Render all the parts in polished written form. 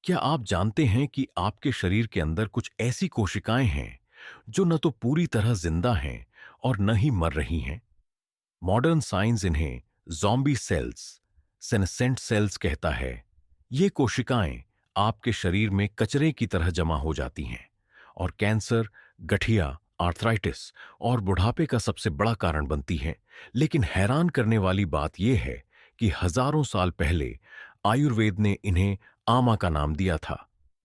क्या आप जानते हैं कि आपके शरीर के अंदर कुछ ऐसी कोशिकाएं हैं जो न तो पूरी तरह जिंदा हैं और न ही मर रही हैं? मॉडर्न साइंस इन्हें ज़ॉम्बी सेल्स, सेनेसेंट सेल्स कहता है। ये कोशिकाएं आपके शरीर में कचरे की तरह जमा हो जाती हैं और कैंसर, गठिया, आर्थराइटिस और बुढ़ापे का सबसे बड़ा कारण बनती हैं। लेकिन हैरान करने वाली बात यह है कि हजारों साल पहले आयुर्वेद ने इन्हें आमा का नाम दिया था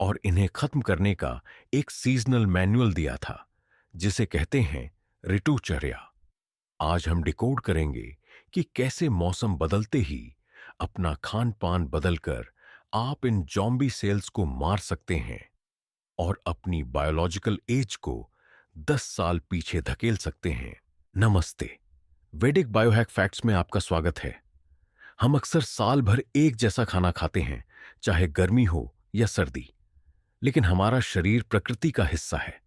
और इन्हें खत्म करने का एक सीजनल मैनुअल दिया था, जिसे कहते हैं ऋतुचर्या। आज हम डिकोड करेंगे कि कैसे मौसम बदलते ही अपना खान पान बदलकर आप इन जॉम्बी सेल्स को मार सकते हैं और अपनी बायोलॉजिकल एज को 10 साल पीछे धकेल सकते हैं। नमस्ते, वैदिक बायोहैक फैक्ट्स में आपका स्वागत है। हम अक्सर साल भर एक जैसा खाना खाते हैं, चाहे गर्मी हो या सर्दी, लेकिन हमारा शरीर प्रकृति का हिस्सा है।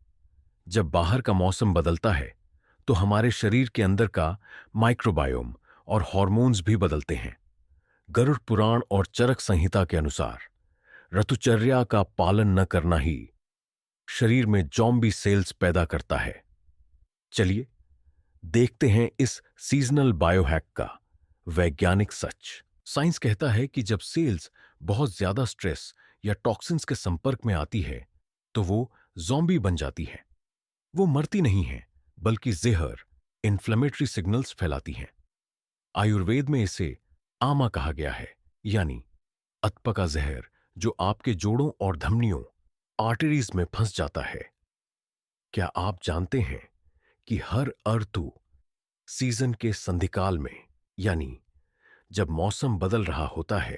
जब बाहर का मौसम बदलता है तो हमारे शरीर के अंदर का माइक्रोबायोम और हॉर्मोन्स भी बदलते हैं। गरुड़ पुराण और चरक संहिता के अनुसार ऋतुचर्या का पालन न करना ही शरीर में जॉम्बी सेल्स पैदा करता है। चलिए देखते हैं इस सीजनल बायोहैक का वैज्ञानिक सच। साइंस कहता है कि जब सेल्स बहुत ज्यादा स्ट्रेस या टॉक्सिन्स के संपर्क में आती है तो वो जॉम्बी बन जाती है। वो मरती नहीं है, बल्कि जहर, इन्फ्लेमेटरी सिग्नल्स फैलाती हैं। आयुर्वेद में इसे आमा कहा गया है, यानी अत्पका का जहर, जो आपके जोड़ों और धमनियों, आर्टरीज में फंस जाता है। क्या आप जानते हैं कि हर ऋतु सीजन के संधिकाल में, यानी जब मौसम बदल रहा होता है,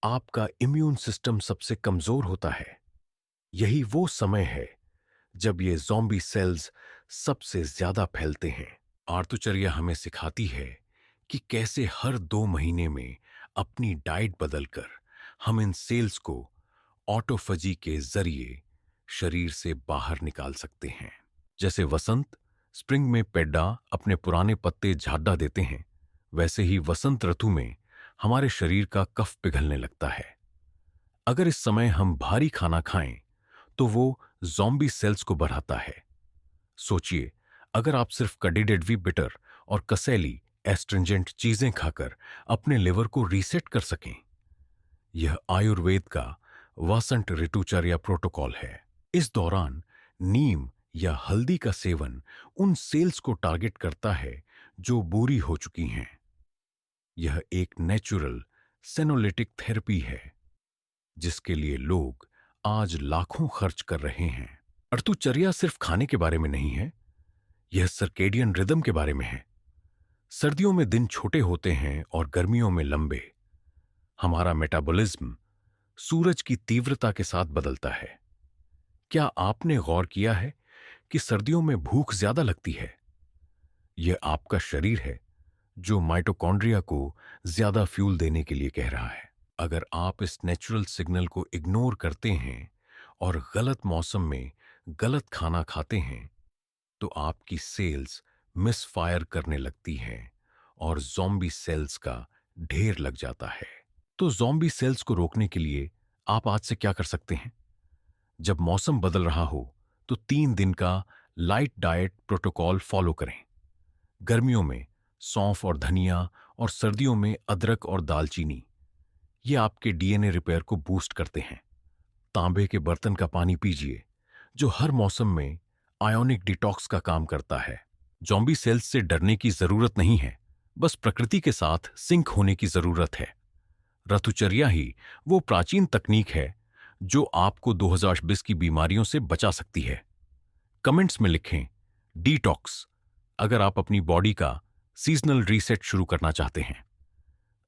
आपका इम्यून सिस्टम सबसे कमजोर होता है। यही वो समय है जब ये ज़ॉम्बी सेल्स सबसे ज्यादा फैलते हैं। आर्तुचर्या हमें सिखाती है कि कैसे हर 2 महीने में अपनी डाइट बदलकर हम इन सेल्स को ऑटोफजी के जरिए शरीर से बाहर निकाल सकते हैं। जैसे वसंत, स्प्रिंग में पेड्डा अपने पुराने पत्ते झाड़ा देते हैं, वैसे ही वसंत ऋतु में हमारे शरीर का कफ पिघलने लगता है। अगर इस समय हम भारी खाना खाएं तो वो ज़ॉम्बी सेल्स को बढ़ाता है। सोचिए, अगर आप सिर्फ कडिडेडवी बिटर और कसैली एस्ट्रिंजेंट चीजें खाकर अपने लिवर को रीसेट कर सकें। यह आयुर्वेद का वसंत ऋतुचर्या प्रोटोकॉल है। इस दौरान नीम या हल्दी का सेवन उन सेल्स को टारगेट करता है जो बुरी हो चुकी हैं। यह एक नेचुरल सेनोलिटिक थेरेपी है जिसके लिए लोग आज लाखों खर्च कर रहे हैं। ऋतुचर्या सिर्फ खाने के बारे में नहीं है, यह सर्केडियन रिदम के बारे में है। सर्दियों में दिन छोटे होते हैं और गर्मियों में लंबे। हमारा मेटाबॉलिज्म सूरज की तीव्रता के साथ बदलता है। क्या आपने गौर किया है कि सर्दियों में भूख ज्यादा लगती है? यह आपका शरीर है जो माइटोकॉन्ड्रिया को ज्यादा फ्यूल देने के लिए कह रहा है। अगर आप इस नेचुरल सिग्नल को इग्नोर करते हैं और गलत मौसम में गलत खाना खाते हैं तो आपकी सेल्स मिसफायर करने लगती हैं और ज़ॉम्बी सेल्स का ढेर लग जाता है। तो ज़ॉम्बी सेल्स को रोकने के लिए आप आज से क्या कर सकते हैं? जब मौसम बदल रहा हो तो 3 दिन का लाइट डाइट प्रोटोकॉल फॉलो करें। गर्मियों में सौंफ और धनिया और सर्दियों में अदरक और दालचीनी। ये आपके डीएनए रिपेयर को बूस्ट करते हैं। तांबे के बर्तन का पानी पीजिए, जो हर मौसम में आयोनिक डिटॉक्स का काम करता है। ज़ॉम्बी सेल्स से डरने की जरूरत नहीं है, बस प्रकृति के साथ सिंक होने की जरूरत है। ऋतुचर्या ही वो प्राचीन तकनीक है जो आपको 2020 की बीमारियों से बचा सकती है। कमेंट्स में लिखें डिटॉक्स अगर आप अपनी बॉडी का सीजनल रीसेट शुरू करना चाहते हैं।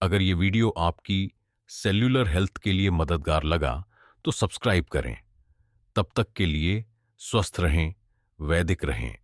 अगर ये वीडियो आपकी सेल्यूलर हेल्थ के लिए मददगार लगा तो सब्सक्राइब करें। तब तक के लिए स्वस्थ रहें, वैदिक रहें।